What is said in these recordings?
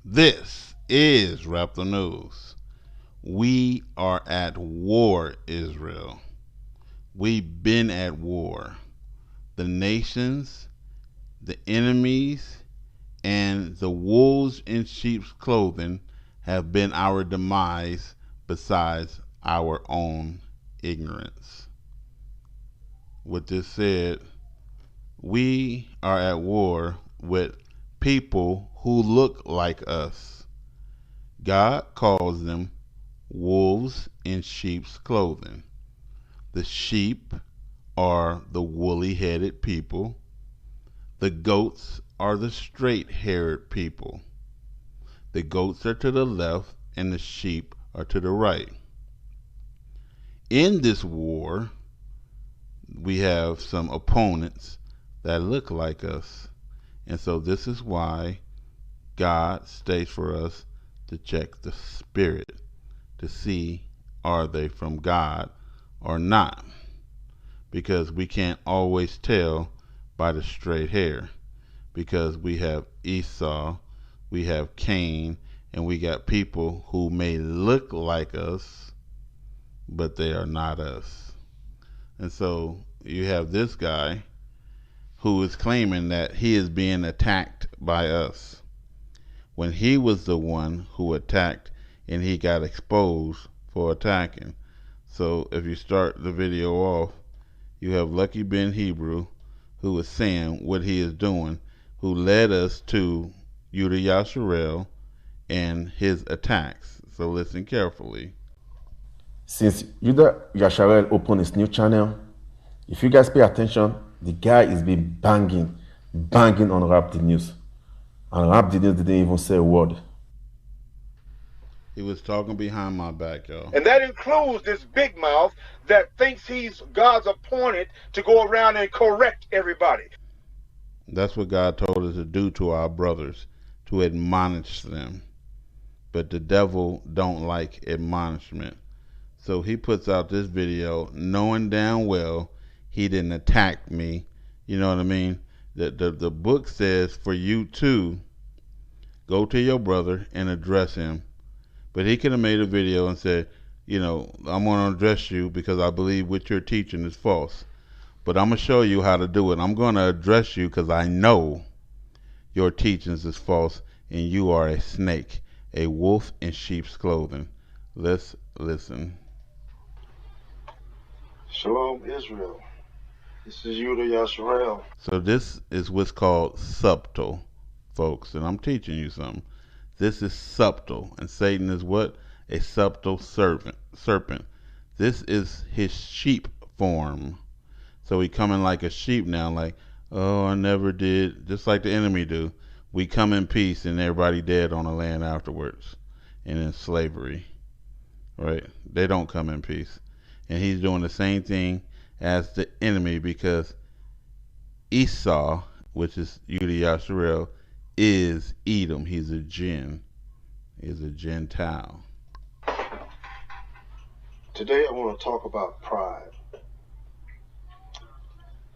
This is Raptor News. We are at war, Israel. We've been at war. The nations, the enemies, and the wolves in sheep's clothing have been our demise besides our own ignorance. With this said, we are at war with people who look like us. God calls them wolves in sheep's clothing. The sheep are the woolly-headed people. The goats are the straight-haired people. The goats are to the left and the sheep are to the right. In this war, we have some opponents that look like us. And so this is why God states for us to check the spirit to see are they from God or not. Because we can't always tell by the straight hair. Because we have Esau, we have Cain, and we got people who may look like us, but they are not us. And so you have this guy who is claiming that he is being attacked by us, when he was the one who attacked and he got exposed for attacking. So if you start the video off, you have Lucky Ben Hebrew, who is saying what he is doing, who led us to Yudah Yasharel and his attacks. So listen carefully. Since Yudah Yasharel opened his new channel, if you guys pay attention, the guy is been banging on Rap the News. And Rap the News didn't even say a word. He was talking behind my back, y'all. And that includes this big mouth that thinks he's God's appointed to go around and correct everybody. That's what God told us to do to our brothers, to admonish them. But the devil don't like admonishment. So he puts out this video knowing damn well he didn't attack me. You know what I mean? The book says for you to go to your brother and address him. But he could have made a video and said, you know, I'm going to address you because I believe what you're teaching is false. But I'm going to show you how to do it. I'm going to address you because I know your teachings is false and you are a snake, a wolf in sheep's clothing. Let's listen. Shalom, Israel. This is Yudah Yasharel. So this is what's called subtle, folks, and I'm teaching you something. This is subtle, and Satan is what? A subtle serpent. This is his sheep form. So he coming like a sheep now, like, oh, I never did, just like the enemy do. We come in peace and everybody dead on the land afterwards and in slavery, right? They don't come in peace. And he's doing the same thing as the enemy because Esau, which is Yudah Yasharel, is Edom. He's a jinn. He's a Gentile. Today I want to talk about pride.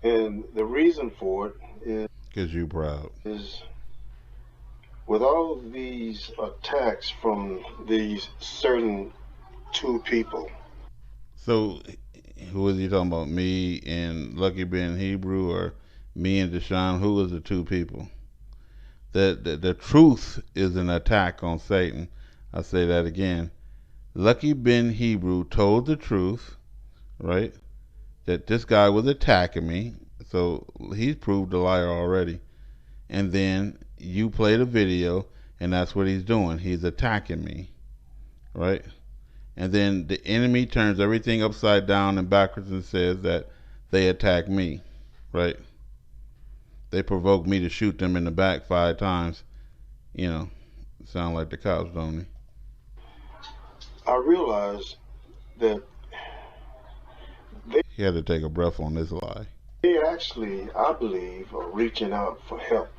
And the reason for it is because you're proud. Is with all these attacks from these certain two people. So who is he talking about? Me and Lucky Ben Hebrew, or me and Deshaun? Who was the two people? The truth is an attack on Satan. I'll say that again. Lucky Ben Hebrew told the truth, right? That this guy was attacking me. So he's proved a liar already. And then you played a video, and that's what he's doing. He's attacking me, right? And then the enemy turns everything upside down and backwards and says that they attack me, right? They provoke me to shoot them in the back 5 times. You know, sound like the cops, don't they? I realized that he had to take a breath on this lie. They actually, I believe, are reaching out for help.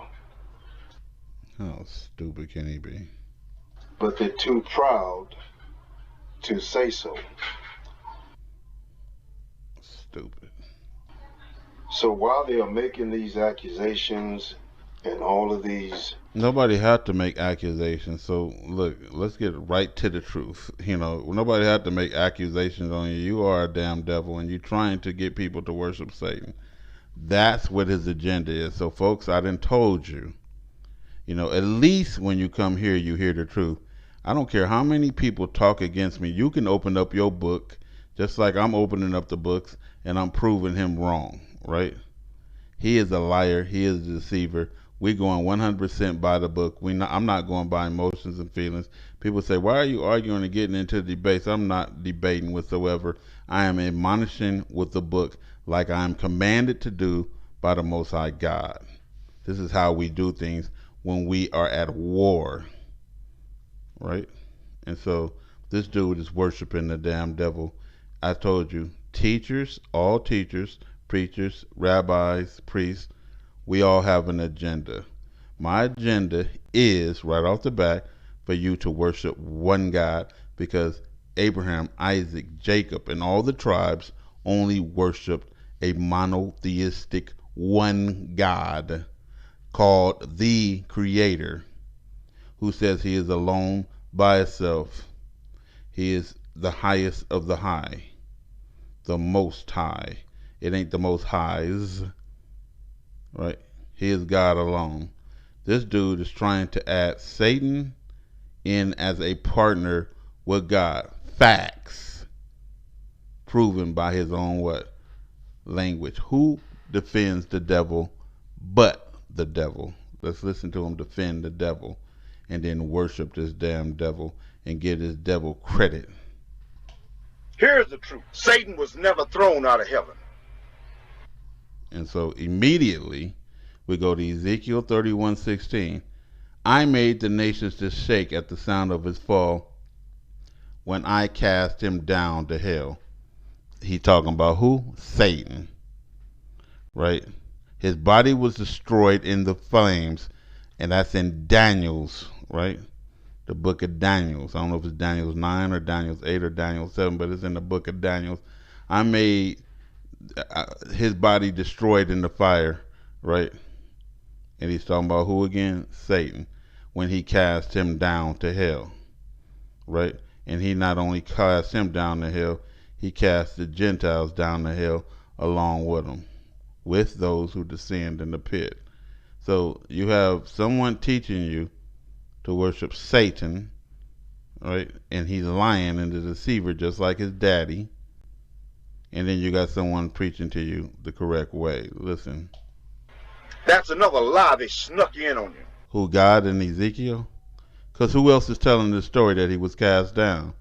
How stupid can he be? But they're too proud to say so. Stupid. So while they are making these accusations and all of these. Nobody had to make accusations. So look, let's get right to the truth. You know, nobody had to make accusations on you. You are a damn devil, and you're trying to get people to worship Satan. That's what his agenda is. So, folks, I done told you. You know, at least when you come here, you hear the truth. I don't care how many people talk against me. You can open up your book, just like I'm opening up the books, and I'm proving him wrong, right? He is a liar. He is a deceiver. We going 100% by the book. I'm not going by emotions and feelings. People say, why are you arguing and getting into debates? I'm not debating whatsoever. I am admonishing with the book like I am commanded to do by the Most High God. This is how we do things when we are at war, right? And so this dude is worshiping the damn devil. I told you, teachers, all teachers, preachers, rabbis, priests, we all have an agenda. My agenda is, right off the bat, for you to worship one God, because Abraham, Isaac, Jacob, and all the tribes only worshiped a monotheistic one God called the Creator, who says he is alone by himself. He is the highest of the high, the most high. It ain't the most highs, right? He is God alone. This dude is trying to add Satan in as a partner with God. Facts. Proven by his own what? Language. Who defends the devil but the devil? Let's listen to him defend the devil and then worship this damn devil and give this devil credit. Here's the truth. Satan was never thrown out of heaven. And so immediately we go to Ezekiel 31:16. I made the nations to shake at the sound of his fall when I cast him down to hell. He talking about who? Satan. Right? His body was destroyed in the flames, and that's in Daniel's, right? The book of Daniel's. I don't know if it's Daniel's 9 or Daniel's 8 or Daniel's 7, but it's in the book of Daniel's. I made his body destroyed in the fire, right? And he's talking about who again? Satan. When he cast him down to hell, right? And he not only cast him down to hell, he cast the Gentiles down to hell along with him, with those who descend in the pit. So you have someone teaching you to worship Satan, right? And he's lying and the deceiver just like his daddy. And then you got someone preaching to you the correct way. Listen. That's another lie they snuck in on you. Who, God and Ezekiel? Because who else is telling the story that he was cast down?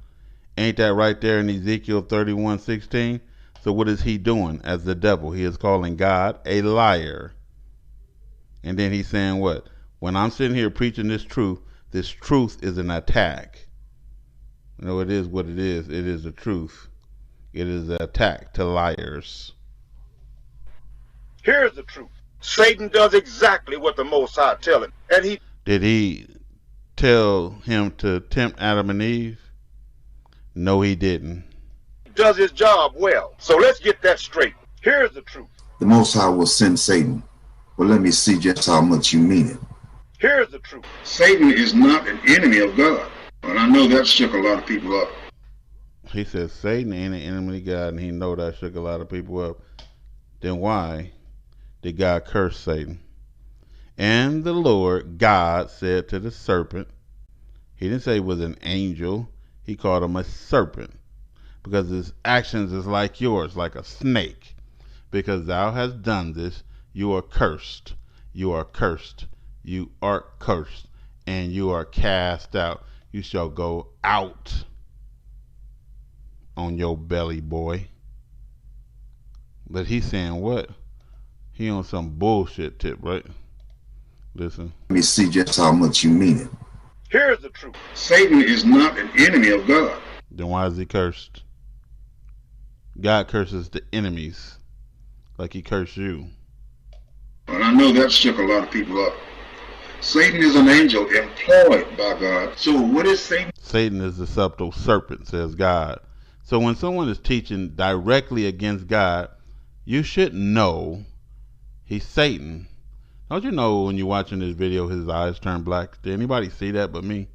Ain't that right there in Ezekiel 31:16? So what is he doing as the devil? He is calling God a liar. And then he's saying what? When I'm sitting here preaching this truth is an attack. You know, it is what it is. It is the truth. It is an attack to liars. Here's the truth. Satan does exactly what the Most High tell him. And did he tell him to tempt Adam and Eve? No, he didn't. Does his job well. So let's get that straight. Here's the truth. The Most High will send Satan. Well, let me see just how much you mean it. Here's the truth. Satan is not an enemy of God. And I know that shook a lot of people up. He says Satan ain't an enemy of God, and he know that shook a lot of people up. Then why did God curse Satan? And the Lord God said to the serpent, he didn't say he was an angel, he called him a serpent, because his actions is like yours, like a snake. Because thou hast done this, you are cursed. You are cursed. You are cursed. And you are cast out. You shall go out on your belly, boy. But he's saying what? He on some bullshit tip, right? Listen. Let me see just how much you mean it. Here's the truth. Satan is not an enemy of God. Then why is he cursed? God curses the enemies like he cursed you. And I know that shook a lot of people up. Satan is an angel employed by God. So what is Satan? Satan is the subtle serpent, says God. So when someone is teaching directly against God, you should know he's Satan. Don't you know when you're watching this video, his eyes turn black? Did anybody see that but me?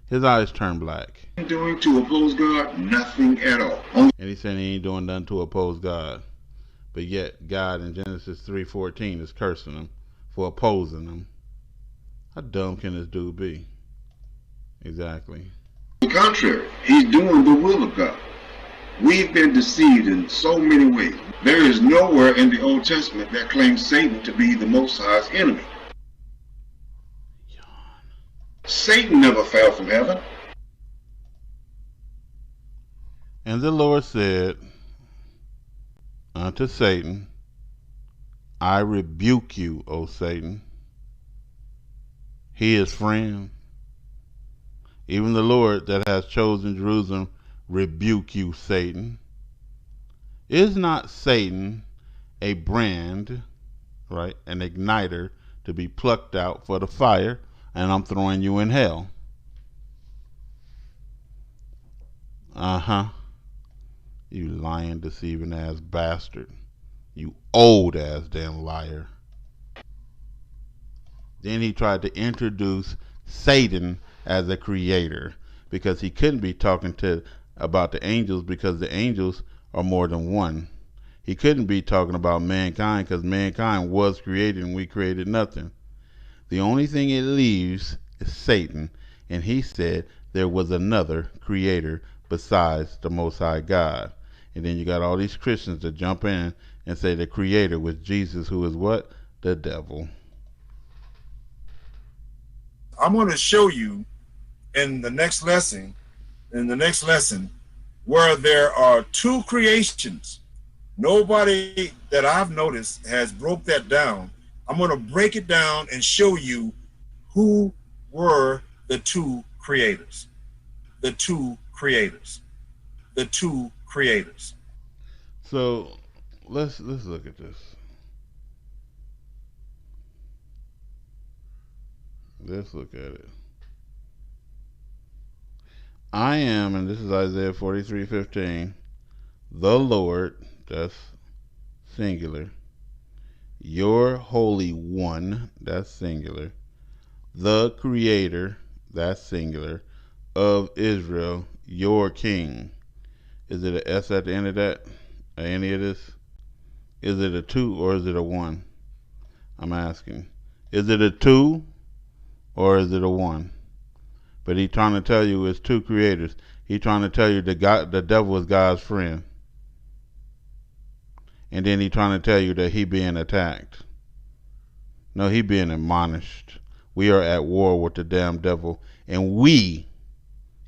His eyes turn black. Doing to oppose God? Nothing at all. Only And he said he ain't doing nothing to oppose God. But yet God in Genesis 3:14 is cursing him for opposing him. How dumb can this dude be? Exactly. the contrary, he's doing the will of God. We've been deceived in so many ways. There is nowhere in the Old Testament that claims Satan to be the Most High's enemy. Satan never fell from heaven. And the Lord said unto Satan, I rebuke you, O Satan. He is friend. Even the Lord that has chosen Jerusalem rebuke you, Satan. Is not Satan a brand, right, an igniter to be plucked out for the fire, and I'm throwing you in hell? You lying, deceiving ass bastard. You old ass damn liar. Then he tried to introduce Satan as a creator, because he couldn't be talking about the angels, because the angels are more than one. He couldn't be talking about mankind, because mankind was created and we created nothing. The only thing it leaves is Satan, and he said there was another creator besides the Most High God. And then you got all these Christians that jump in and say the creator was Jesus, who is what? The devil. I'm going to show you in the next lesson, where there are two creations. Nobody that I've noticed has broke that down. I'm going to break it down and show you who were the two creators. The two creators. The two creators. So let's look at this. Let's look at it. I am, and this is Isaiah 43:15, the Lord, that's singular, your Holy One, that's singular, the Creator, that's singular, of Israel, your King. Is it an S at the end of that? Or any of this? Is it a 2 or is it a 1? I'm asking. Is it a 2 or is it a 1? But he's trying to tell you it's two creators. He's trying to tell you the devil is God's friend. And then he's trying to tell you that he being attacked. No, he being admonished. We are at war with the damn devil. And we,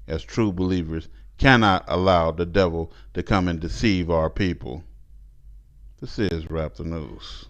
as true believers, cannot allow the devil to come and deceive our people. This is Rap the News.